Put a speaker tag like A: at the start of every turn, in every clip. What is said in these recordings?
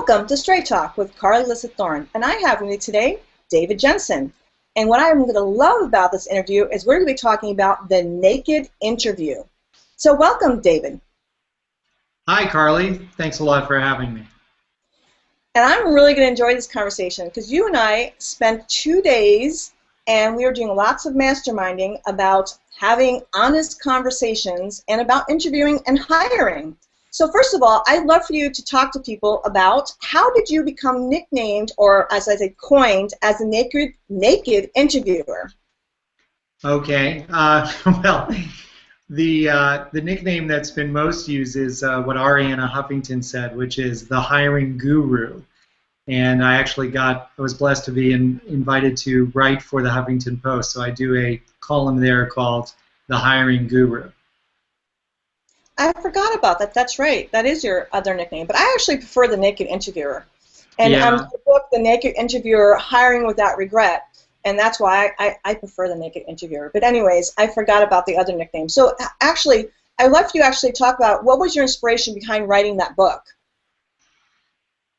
A: Welcome to Straight Talk with Alyssa Thorne, and I have with me today David Jensen. And what I'm going to love about this interview is we're going to be talking about the naked interview. So welcome, David.
B: Hi, Carly. Thanks a lot for having me.
A: And I'm really going to enjoy this conversation because you and I spent 2 days and we were doing lots of masterminding about having honest conversations and about interviewing and hiring. So first of all, I'd love for you to talk to people about how did you become nicknamed, or as I say, coined, as a naked interviewer?
B: Okay. Well, the nickname that's been most used is what Arianna Huffington said, which is the hiring guru. And I was blessed to be invited to write for the Huffington Post. So I do a column there called The Hiring Guru.
A: I forgot about that. That's right. That is your other nickname. But I actually prefer the naked interviewer. And
B: Yeah.
A: the book, The Naked Interviewer, Hiring Without Regret. And that's why I prefer the naked interviewer. But anyways, I forgot about the other nickname. So actually, I'd love for you to actually talk about what was your inspiration behind writing that book?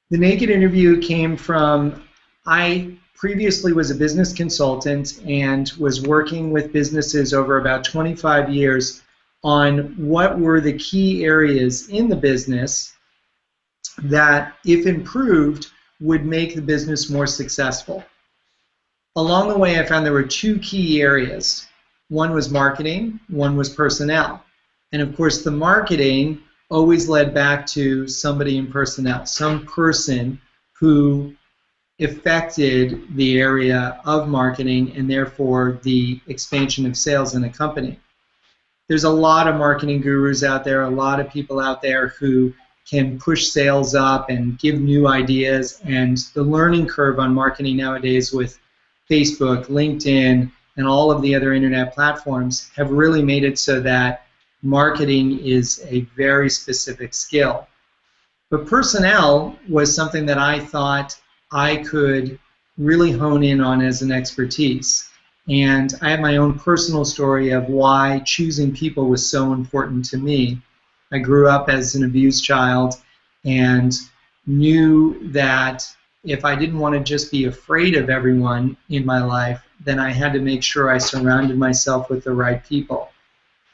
B: The naked interview came from, I previously was a business consultant and was working with businesses over about 25 years on what were the key areas in the business that, if improved, would make the business more successful. Along the way, I found there were two key areas. One was marketing, one was personnel. And of course, the marketing always led back to somebody in personnel, some person who affected the area of marketing and therefore the expansion of sales in a company. There's a lot of marketing gurus out there, a lot of people out there who can push sales up and give new ideas, and the learning curve on marketing nowadays with Facebook, LinkedIn, and all of the other internet platforms have really made it so that marketing is a very specific skill. But personnel was something that I thought I could really hone in on as an expertise. And I have my own personal story of why choosing people was so important to me. I grew up as an abused child and knew that if I didn't want to just be afraid of everyone in my life, then I had to make sure I surrounded myself with the right people.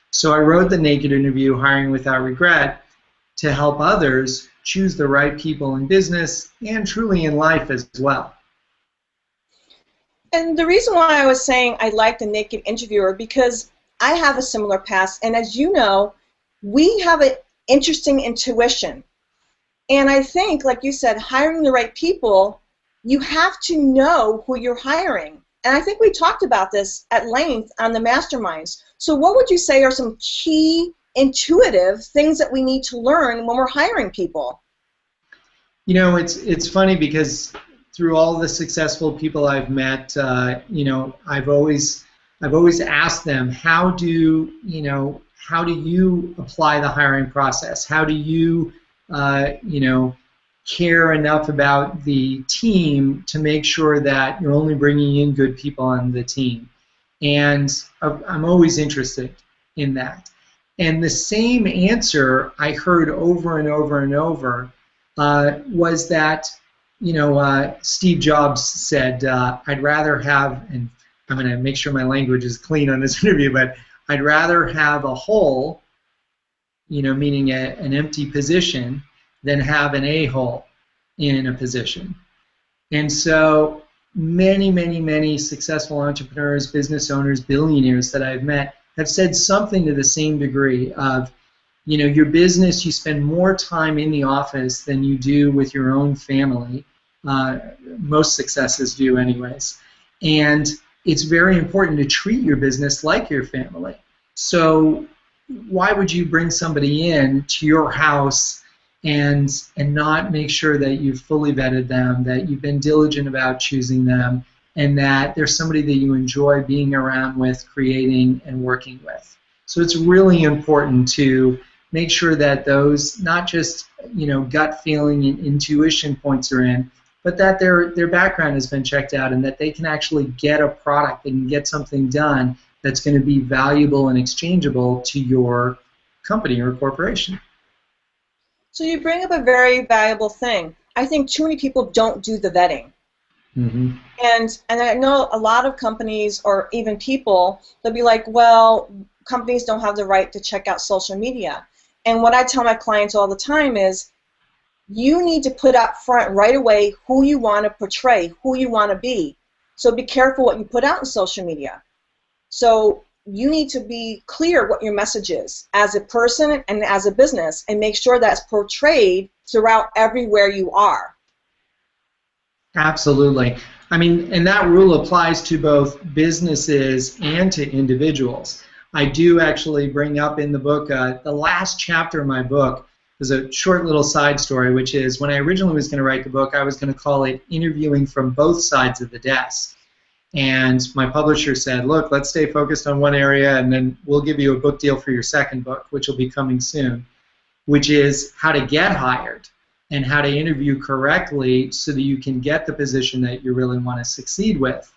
B: So I wrote The Naked Interview, Hiring Without Regret, to help others choose the right people in business and truly in life as well.
A: And the reason why I was saying I like the naked interviewer, because I have a similar past, and as you know, we have an interesting intuition. And I think, like you said, hiring the right people, you have to know who you're hiring. And I think we talked about this at length on the masterminds. So what would you say are some key intuitive things that we need to learn when we're hiring people?
B: You know, it's funny because through all the successful people I've met, I've always asked them, how do you apply the hiring process? How do you care enough about the team to make sure that you're only bringing in good people on the team? And I'm always interested in that. And the same answer I heard over and over and over was that, Steve Jobs said, I'd rather have, and I'm going to make sure my language is clean on this interview, but I'd rather have a hole, meaning an empty position, than have an a-hole in a position. And so many, many, many successful entrepreneurs, business owners, billionaires that I've met have said something to the same degree of, your business, you spend more time in the office than you do with your own family. Most successes do anyways. And it's very important to treat your business like your family. So why would you bring somebody in to your house and not make sure that you've fully vetted them, that you've been diligent about choosing them, and that there's somebody that you enjoy being around with, creating, and working with? So it's really important to make sure that those, not just gut feeling and intuition points are in, but that their background has been checked out and that they can actually get a product, they can get something done that's going to be valuable and exchangeable to your company or corporation.
A: So you bring up a very valuable thing. I think too many people don't do the vetting.
B: Mm-hmm.
A: And I know a lot of companies or even people, they'll be like, well, companies don't have the right to check out social media. And what I tell my clients all the time is, you need to put up front right away who you want to portray, who you want to be. So be careful what you put out in social media. So you need to be clear what your message is as a person and as a business, and make sure that's portrayed throughout everywhere you are.
B: Absolutely. I mean, and that rule applies to both businesses and to individuals. I do actually bring up in the book, the last chapter of my book is a short little side story, which is when I originally was going to write the book, I was going to call it Interviewing from Both Sides of the Desk. And my publisher said, look, let's stay focused on one area, and then we'll give you a book deal for your second book, which will be coming soon, which is how to get hired and how to interview correctly so that you can get the position that you really want to succeed with.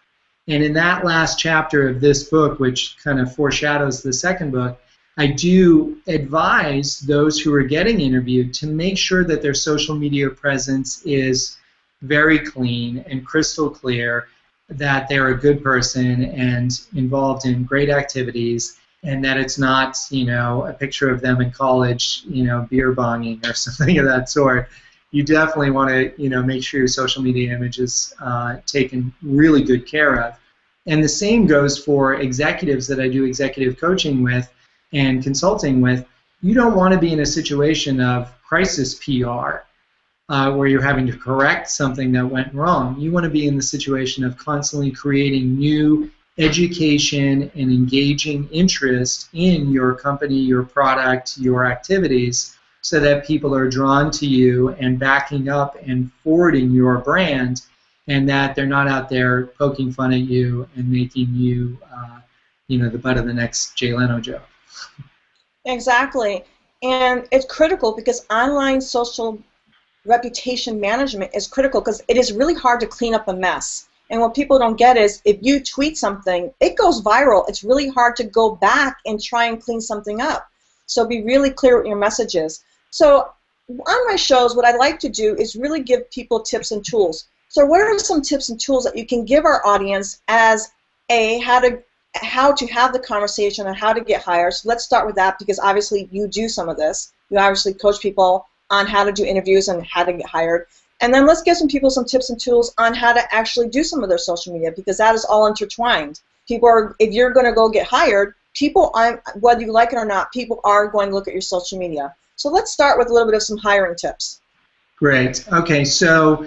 B: And in that last chapter of this book, which kind of foreshadows the second book, I do advise those who are getting interviewed to make sure that their social media presence is very clean and crystal clear, that they're a good person and involved in great activities, and that it's not, you know, a picture of them in college, you know, beer bonging or something of that sort. You definitely want to, you know, make sure your social media image is taken really good care of. And the same goes for executives that I do executive coaching with and consulting with. You don't want to be in a situation of crisis PR where you're having to correct something that went wrong. You want to be in the situation of constantly creating new education and engaging interest in your company, your product, your activities, so that people are drawn to you and backing up and forwarding your brand, and that they're not out there poking fun at you and making you, you know, the butt of the next Jay Leno joke.
A: Exactly. And it's critical because online social reputation management is critical, because it is really hard to clean up a mess. And what people don't get is, if you tweet something, it goes viral. It's really hard to go back and try and clean something up. So be really clear what your message is. So on my shows, what I like to do is really give people tips and tools. So what are some tips and tools that you can give our audience as how to have the conversation and how to get hired? So let's start with that, because obviously you do some of this. You obviously coach people on how to do interviews and how to get hired. And then let's give some people some tips and tools on how to actually do some of their social media, because that is all intertwined. People are, if you're going to go get hired, people, whether you like it or not, people are going to look at your social media. So let's start with a little bit of some hiring tips.
B: Great. Okay, so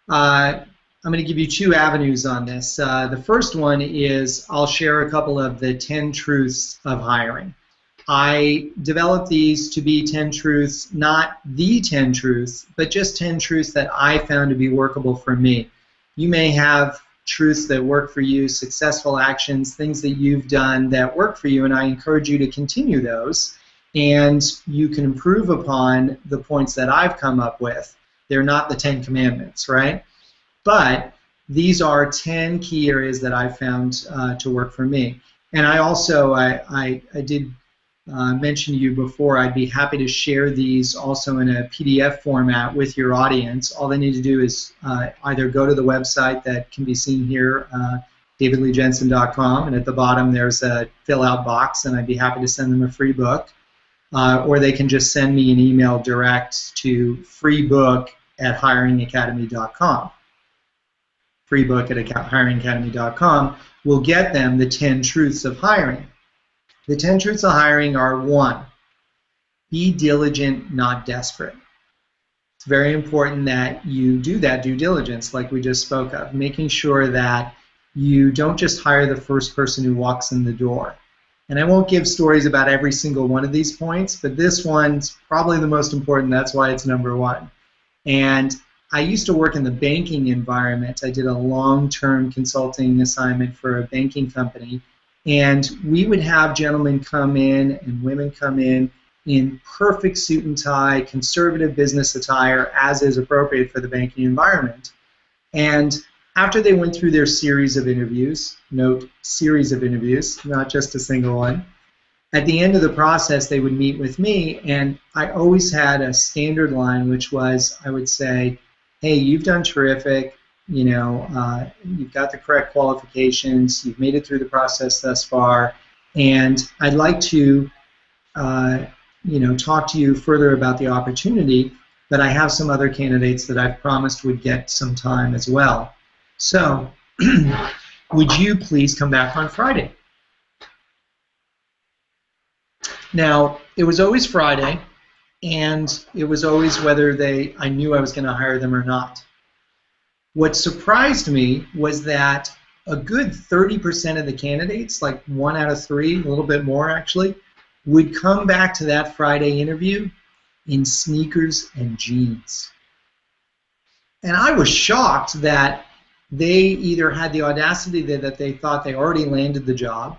B: I'm going to give you two avenues on this. The first one is I'll share a couple of the 10 truths of hiring. I developed these to be 10 truths, not the 10 truths, but just 10 truths that I found to be workable for me. You may have truths that work for you, successful actions, things that you've done that work for you, and I encourage you to continue those, and you can improve upon the points that I've come up with. They're not the 10 commandments, right? But these are 10 key areas that I found to work for me. And I also, I did mention to you before, I'd be happy to share these also in a PDF format with your audience. All they need to do is either go to the website that can be seen here, davidleejensen.com, and at the bottom there's a fill-out box, and I'd be happy to send them a free book. Or they can just send me an email direct to freebook@hiringacademy.com. freebook@hiringacademy.com will get them the 10 truths of hiring. The 10 truths of hiring are: 1, be diligent, not desperate. It's very important that you do that due diligence like we just spoke of, making sure that you don't just hire the first person who walks in the door. And I won't give stories about every single one of these points, but this one's probably the most important. That's why it's number 1. And I used to work in the banking environment. I did a long-term consulting assignment for a banking company. And we would have gentlemen come in and women come in perfect suit and tie, conservative business attire, as is appropriate for the banking environment. And after they went through their series of interviews, note series of interviews, not just a single one, at the end of the process they would meet with me, and I always had a standard line, which was, I would say, hey, you've done terrific, you've got the correct qualifications, you've made it through the process thus far, and I'd like to talk to you further about the opportunity, but I have some other candidates that I've promised would get some time as well. So would you please come back on Friday? Now, it was always Friday, and it was always whether I knew I was going to hire them or not. What surprised me was that a good 30% of the candidates, like 1 out of 3, a little bit more actually, would come back to that Friday interview in sneakers and jeans. And I was shocked that they either had the audacity that they thought they already landed the job,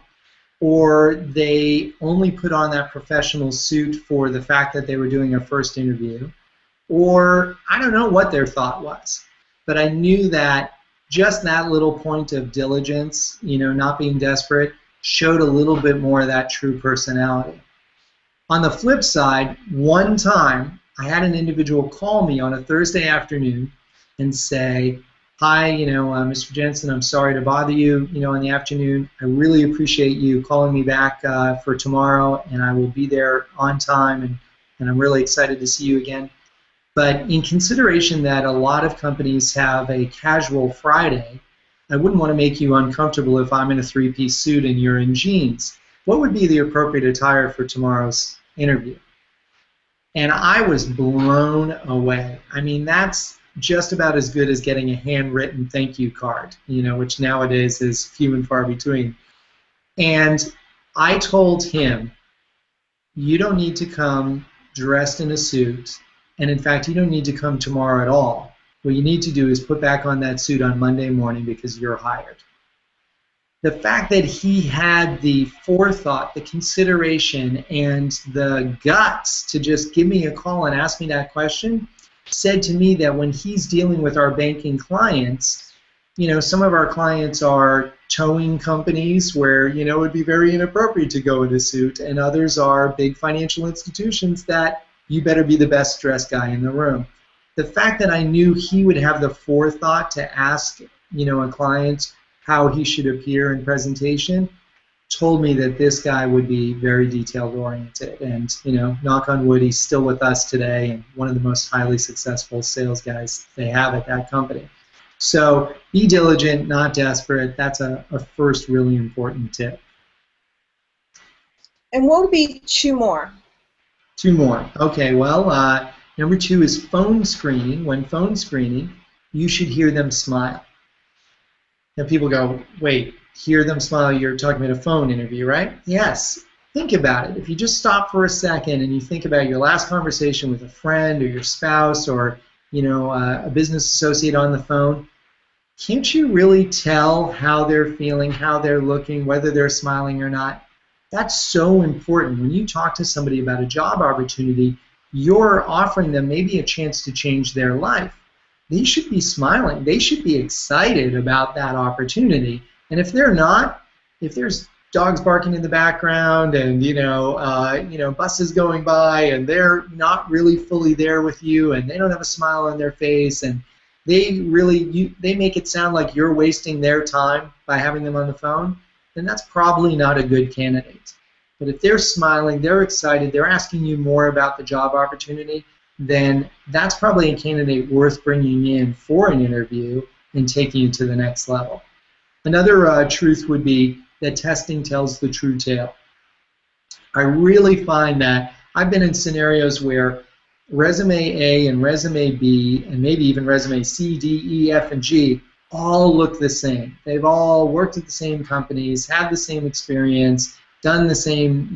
B: or they only put on that professional suit for the fact that they were doing a first interview, or I don't know what their thought was. But I knew that just that little point of diligence, not being desperate, showed a little bit more of that true personality. On the flip side, one time I had an individual call me on a Thursday afternoon and say, hi, Mr. Jensen, I'm sorry to bother you, in the afternoon. I really appreciate you calling me back for tomorrow, and I will be there on time, and I'm really excited to see you again. But in consideration that a lot of companies have a casual Friday, I wouldn't want to make you uncomfortable if I'm in a 3-piece suit and you're in jeans. What would be the appropriate attire for tomorrow's interview? And I was blown away. I mean, that's just about as good as getting a handwritten thank you card, which nowadays is few and far between. And I told him, you don't need to come dressed in a suit, and in fact, you don't need to come tomorrow at all. What you need to do is put back on that suit on Monday morning because you're hired. The fact that he had the forethought, the consideration, and the guts to just give me a call and ask me that question said to me that when he's dealing with our banking clients, some of our clients are towing companies where, it would be very inappropriate to go in a suit, and others are big financial institutions that you better be the best dressed guy in the room. The fact that I knew he would have the forethought to ask, a client how he should appear in presentation told me that this guy would be very detailed oriented, and knock on wood, he's still with us today and one of the most highly successful sales guys they have at that company. So be diligent, not desperate. That's a first really important tip.
A: And what would be 2 more?
B: 2 more. Okay, well, number 2 is phone screening. When phone screening, you should hear them smile. Now people go, wait, hear them smile, you're talking about a phone interview, right? Yes. Think about it. If you just stop for a second and you think about your last conversation with a friend or your spouse or a business associate on the phone, can't you really tell how they're feeling, how they're looking, whether they're smiling or not? That's so important. When you talk to somebody about a job opportunity, you're offering them maybe a chance to change their life. They should be smiling. They should be excited about that opportunity. And if they're not, if there's dogs barking in the background and buses going by and they're not really fully there with you and they don't have a smile on their face and they make it sound like you're wasting their time by having them on the phone, then that's probably not a good candidate. But if they're smiling, they're excited, they're asking you more about the job opportunity, then that's probably a candidate worth bringing in for an interview and taking you to the next level. Another truth would be that testing tells the true tale. I really find that I've been in scenarios where resume A and resume B and maybe even resume C, D, E, F, and G all look the same. They've all worked at the same companies, had the same experience, done the same,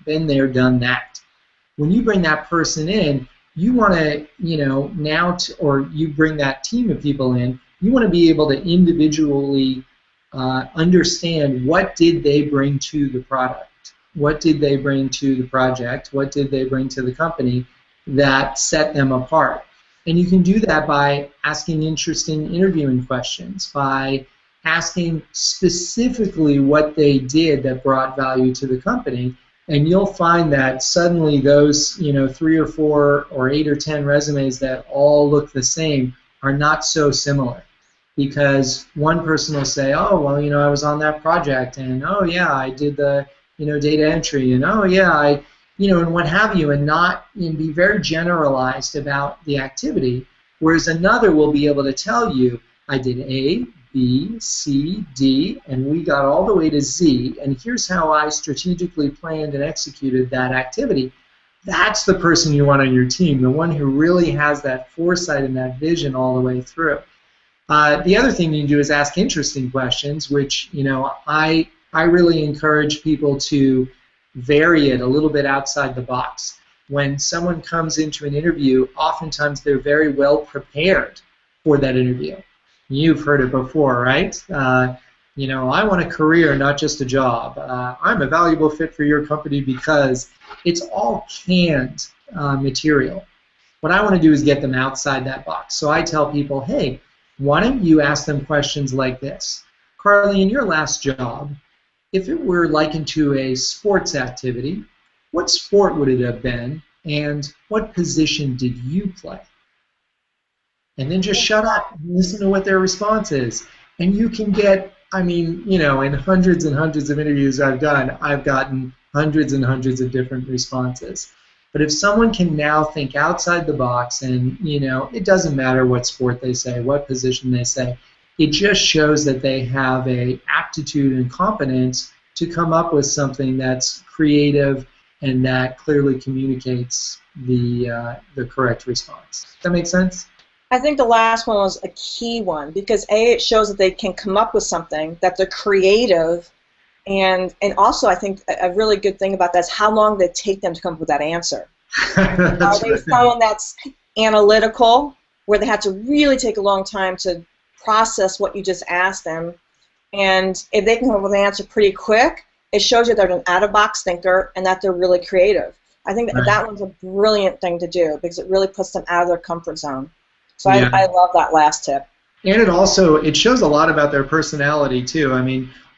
B: been there, done that. When you bring that person in, you want to, or you bring that team of people in, you want to be able to individually understand what did they bring to the product, what did they bring to the project, what did they bring to the company that set them apart. And you can do that by asking interesting interviewing questions, by asking specifically what they did that brought value to the company, and you'll find that suddenly those 3 or 4 or 8 or 10 resumes that all look the same are not so similar. Because one person will say, oh, well, I was on that project, and oh, yeah, I did the, data entry, and oh, yeah, and what have you, and be very generalized about the activity, whereas another will be able to tell you, I did A, B, C, D, and we got all the way to Z, and here's how I strategically planned and executed that activity. That's the person you want on your team, the one who really has that foresight and that vision all the way through. The other thing you can do is ask interesting questions, which I really encourage people to vary it a little bit outside the box. When someone comes into an interview, oftentimes they're very well prepared for that interview. You've heard it before, right? I want a career, not just a job. I'm a valuable fit for your company because it's all canned material. What I want to do is get them outside that box. So I tell people, hey, why don't you ask them questions like this? Carly, in your last job, if it were likened to a sports activity, what sport would it have been, and what position did you play? And then just shut up and listen to what their response is. And you can get, in hundreds and hundreds of interviews I've done, I've gotten hundreds and hundreds of different responses. But if someone can now think outside the box and, it doesn't matter what sport they say, what position they say, it just shows that they have a aptitude and competence to come up with something that's creative and that clearly communicates the correct response. Does that make sense?
A: I think the last one was a key one because it shows that they can come up with something, that they're creative, and also I think a really good thing about that is how long did it take them to come up with that answer. Are they someone that's analytical, where they had to really take a long time to process what you just asked them? And if they can come up with an answer pretty quick, it shows you they're an out-of-box thinker and that they're really creative. I think that one's a brilliant thing to do because it really puts them out of their comfort zone. So yeah. I love that last tip.
B: And it shows a lot about their personality too.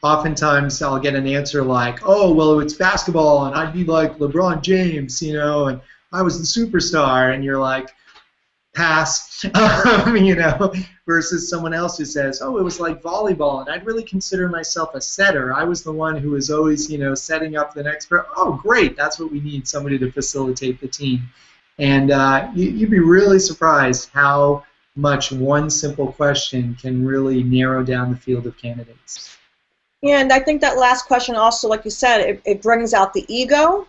B: Oftentimes I'll get an answer like, oh, well, it's basketball and I'd be like LeBron James, and I was the superstar, and you're like, pass, versus someone else who says, oh, it was like volleyball and I'd really consider myself a setter. I was the one who was always, setting up the next. Oh, great, that's what we need, somebody to facilitate the team. And you'd be really surprised how much one simple question can really narrow down the field of candidates.
A: Yeah, and I think that last question also, like you said, it brings out the ego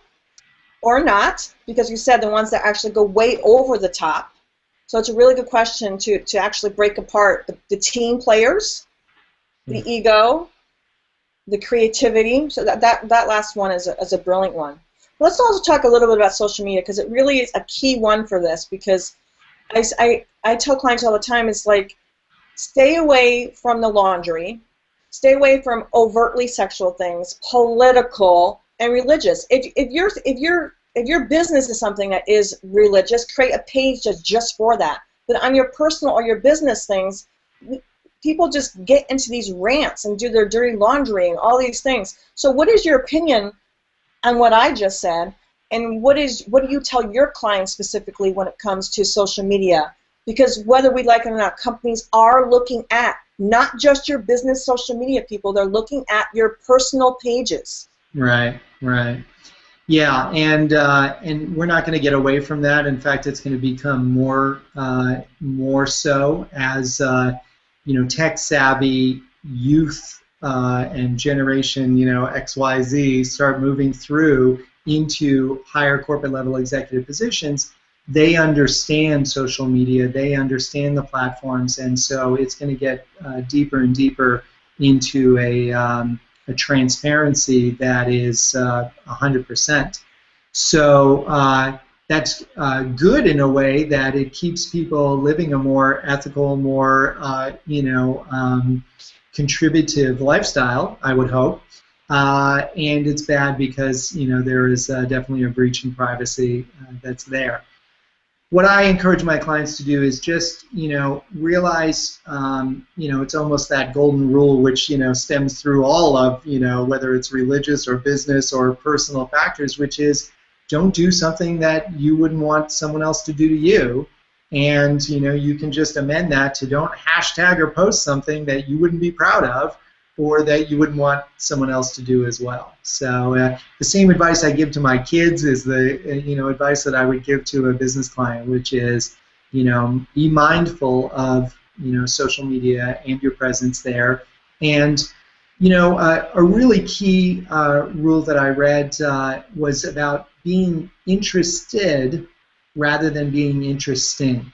A: or not, because you said the ones that actually go way over the top. So it's a really good question to actually break apart the team players, the ego, the creativity. So that last one is a brilliant one. Let's also talk a little bit about social media because it really is a key one for this because I tell clients all the time, it's like stay away from the laundry, stay away from overtly sexual things, political and religious. If your business is something that is religious, create a page just for that. But on your personal or your business things, people just get into these rants and do their dirty laundry and all these things. So what is your opinion on what I just said, and what do you tell your clients specifically when it comes to social media? Because whether we like it or not, companies are looking at not just your business social media people, they're looking at your personal pages.
B: Right. Yeah, and we're not going to get away from that. In fact, it's going to become more so as tech-savvy youth and generation XYZ start moving through into higher corporate level executive positions. They understand social media, they understand the platforms, and so it's going to get deeper and deeper into a transparency that is 100%. So that's good in a way that it keeps people living a more ethical, more contributive lifestyle, I would hope. And it's bad because there is definitely a breach in privacy that's there. What I encourage my clients to do is just realize it's almost that golden rule which stems through all of whether it's religious or business or personal factors, which is don't do something that you wouldn't want someone else to do to you, And you can just amend that to don't hashtag or post something that you wouldn't be proud of or that you wouldn't want someone else to do as well. So the same advice I give to my kids is the advice that I would give to a business client, which is be mindful of social media and your presence there. And a really key rule that I read was about being interested rather than being interesting.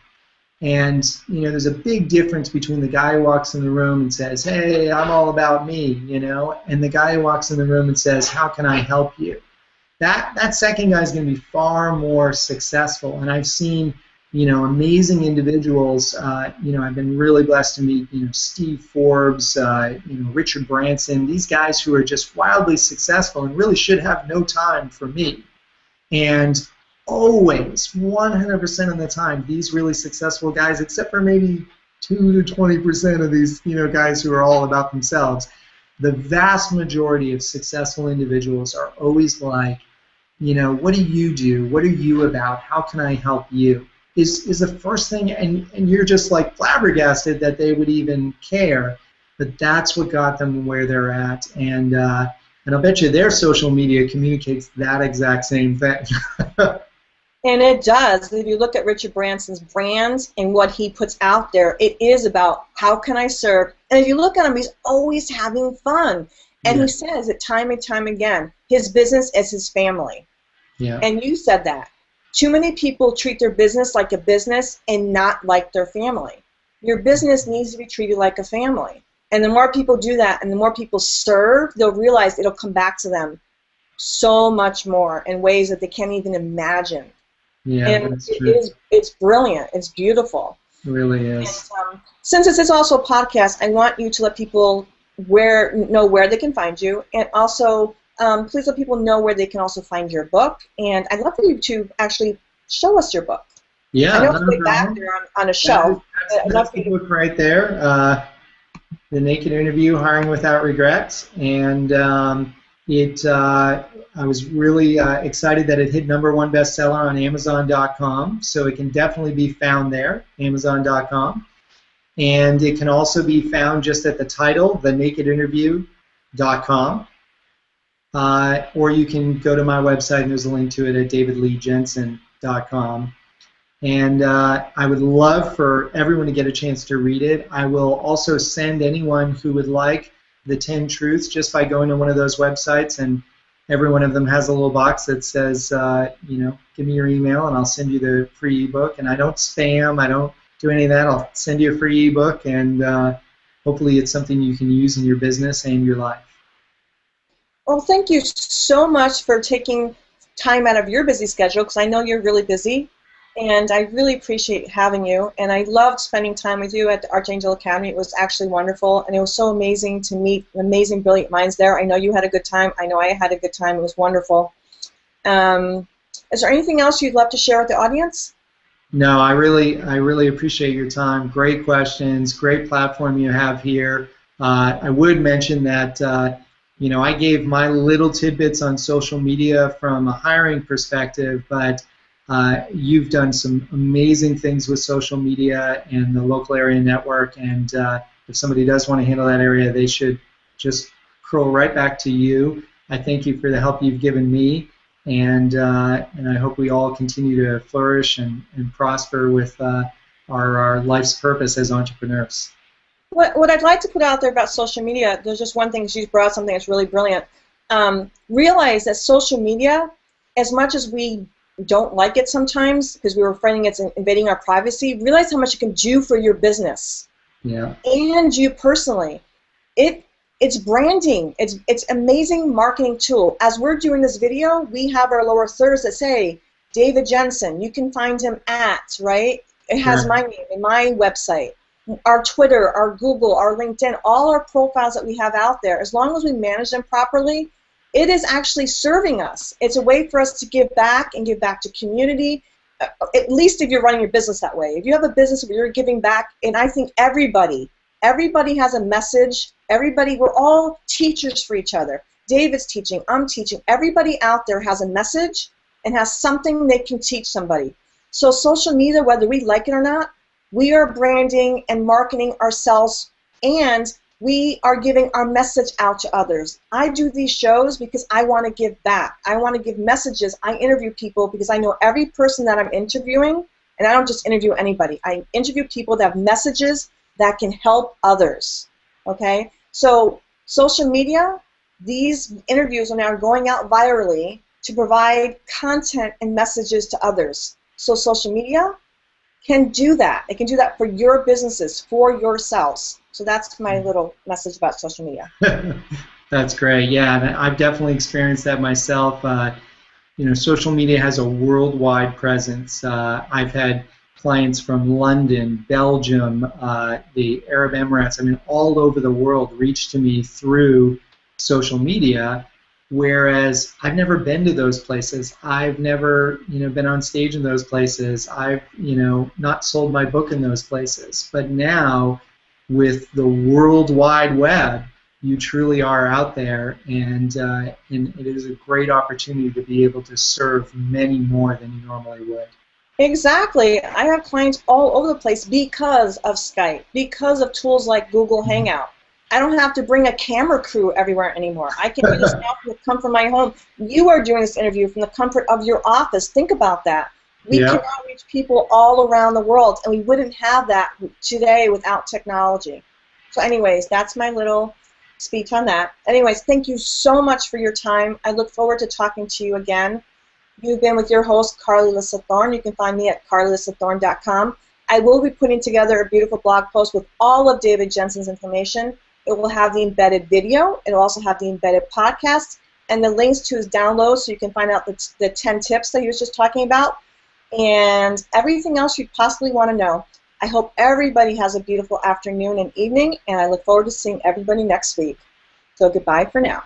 B: And there's a big difference between the guy who walks in the room and says, "Hey, I'm all about me," and the guy who walks in the room and says, "How can I help you?" That second guy is going to be far more successful. And I've seen amazing individuals. I've been really blessed to meet Steve Forbes, Richard Branson. These guys who are just wildly successful and really should have no time for me. And always, 100% of the time, these really successful guys, except for maybe 2 to 20% of these guys who are all about themselves, the vast majority of successful individuals are always like, what do you do? What are you about? How can I help you? Is the first thing, and you're just like flabbergasted that they would even care, but that's what got them where they're at, and I'll bet you their social media communicates that exact same thing.
A: And it does. If you look at Richard Branson's brand and what he puts out there, it is about how can I serve. And if you look at him, he's always having fun. And he says it time and time again, his business is his family.
B: Yeah.
A: And you said that. Too many people treat their business like a business and not like their family. Your business needs to be treated like a family. And the more people do that and the more people serve, they'll realize it'll come back to them so much more in ways that they can't even imagine.
B: Yeah,
A: and
B: that's true.
A: it's brilliant. It's beautiful.
B: It really is.
A: And, since this is also a podcast, I want you to let people know where they can find you, and also please let people know where they can also find your book. And I'd love for you to actually show us your book.
B: Yeah,
A: I know it's way back there on a shelf.
B: That's the book right there. The Naked Interview: Hiring Without Regrets, and I was really excited that it hit #1 bestseller on Amazon.com, so it can definitely be found there, Amazon.com. And it can also be found just at the title, thenakedinterview.com. Or you can go to my website, and there's a link to it at davidleejensen.com. And I would love for everyone to get a chance to read it. I will also send anyone who would like the 10 Truths just by going to one of those websites, and every one of them has a little box that says, give me your email and I'll send you the free ebook. And I don't spam, I don't do any of that. I'll send you a free ebook, and hopefully it's something you can use in your business and your life.
A: Well, thank you so much for taking time out of your busy schedule, because I know you're really busy. And I really appreciate having you, and I loved spending time with you at the Archangel Academy. It was actually wonderful, and it was so amazing to meet amazing, brilliant minds there. I know you had a good time. I know I had a good time. It was wonderful. Is there anything else you'd love to share with the audience?
B: No, I really appreciate your time. Great questions, great platform you have here. I would mention that I gave my little tidbits on social media from a hiring perspective, but you've done some amazing things with social media and the local area network, and if somebody does want to handle that area, they should just curl right back to you. I thank you for the help you've given me, and I hope we all continue to flourish and prosper with our life's purpose as entrepreneurs.
A: What I'd like to put out there about social media, there's just one thing. She's brought something that's really brilliant. Realize that social media, as much as we don't like it sometimes because we were afraid it's invading our privacy, realize how much it can do for your business.
B: Yeah.
A: And you personally. It's branding. It's amazing marketing tool. As we're doing this video, we have our lower thirds that say David Jensen. You can find him at, right? It has my name and my website. Our Twitter, our Google, our LinkedIn, all our profiles that we have out there, as long as we manage them properly, it is actually serving us. It's a way for us to give back and give back to community, at least if you're running your business that way. If you have a business where you're giving back, and I think everybody has a message. We're all teachers for each other. David's teaching, I'm teaching. Everybody out there has a message and has something they can teach somebody. So social media, whether we like it or not, we are branding and marketing ourselves, and we are giving our message out to others. I do these shows because I want to give back. I want to give messages. I interview people because I know every person that I'm interviewing, and I don't just interview anybody. I interview people that have messages that can help others. Okay? So social media, these interviews are now going out virally to provide content and messages to others. So social media can do that. It can do that for your businesses, for yourselves. So that's my little message about social media.
B: That's great. Yeah, and I've definitely experienced that myself. Social media has a worldwide presence. I've had clients from London, Belgium, the Arab Emirates, all over the world reach to me through social media, whereas I've never been to those places. I've never, been on stage in those places. I've, not sold my book in those places. But now, with the World Wide Web, you truly are out there, and it is a great opportunity to be able to serve many more than you normally would.
A: Exactly. I have clients all over the place because of Skype, because of tools like Google Hangout. I don't have to bring a camera crew everywhere anymore. I can do this now from the comfort of my home. You are doing this interview from the comfort of your office. Think about that. We can now reach people all around the world, and we wouldn't have that today without technology. So anyways, that's my little speech on that. Anyways, thank you so much for your time. I look forward to talking to you again. You've been with your host, Alyssa Thorne. You can find me at carlylyssathorne.com. I will be putting together a beautiful blog post with all of David Jensen's information. It will have the embedded video. It will also have the embedded podcast and the links to his downloads so you can find out the 10 tips that he was just talking about and everything else you'd possibly want to know. I hope everybody has a beautiful afternoon and evening, and I look forward to seeing everybody next week. So goodbye for now.